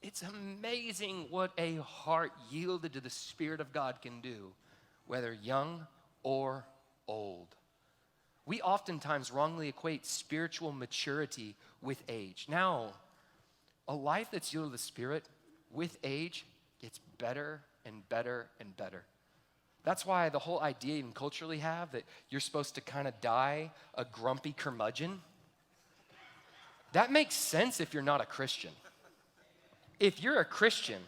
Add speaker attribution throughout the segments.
Speaker 1: It's amazing what a heart yielded to the Spirit of God can do, whether young or old. We oftentimes wrongly equate spiritual maturity with age. Now, a life that's yielded to the Spirit with age gets better and better and better. That's why the whole idea even culturally have that you're supposed to kind of die a grumpy curmudgeon. That makes sense if you're not a Christian. If you're a Christian,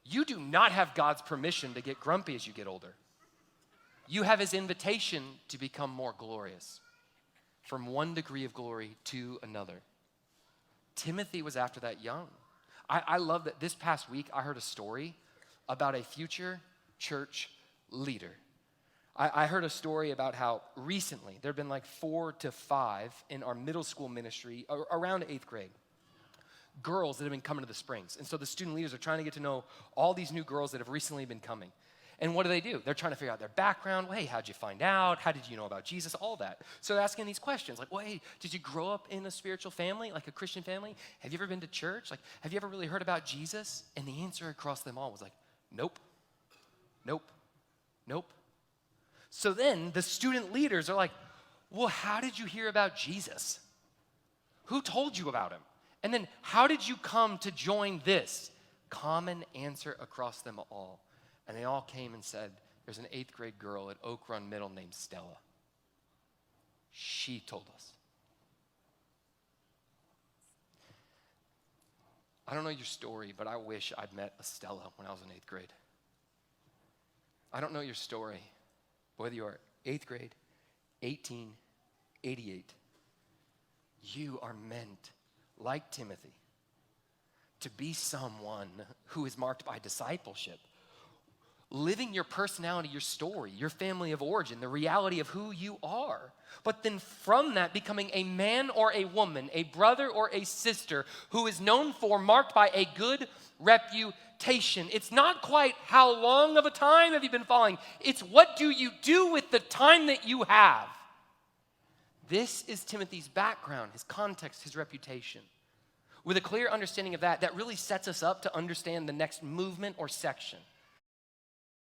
Speaker 1: you do not have God's permission to get grumpy as you get older. You have his invitation to become more glorious, from one degree of glory to another. Timothy was after that young. I love that this past week I heard a story about a future church leader. I heard a story about how recently there have been like 4 to 5 in our middle school ministry around 8th grade. Girls that have been coming to the Springs. And so the student leaders are trying to get to know all these new girls that have recently been coming. And what do? They're trying to figure out their background. Well, hey, how'd you find out? How did you know about Jesus? All that. So they're asking these questions like, well, hey, did you grow up in a spiritual family, like a Christian family? Have you ever been to church? Like, have you ever really heard about Jesus? And the answer across them all was like, nope, nope, nope. So then the student leaders are like, well, how did you hear about Jesus? Who told you about him? And then how did you come to join this? Common answer across them all. And they all came and said, there's an 8th grade girl at Oak Run Middle named Stella. She told us. I don't know your story, but I wish I'd met a Stella when I was in 8th grade. I don't know your story, whether you are 8th grade, 18, 88. You are meant, like Timothy, to be someone who is marked by discipleship, living your personality, your story, your family of origin, the reality of who you are. But then from that, becoming a man or a woman, a brother or a sister who is known for, marked by a good reputation. It's not quite how long of a time have you been following. It's what do you do with the time that you have. This is Timothy's background, his context, his reputation. With a clear understanding of that, that really sets us up to understand the next movement or section.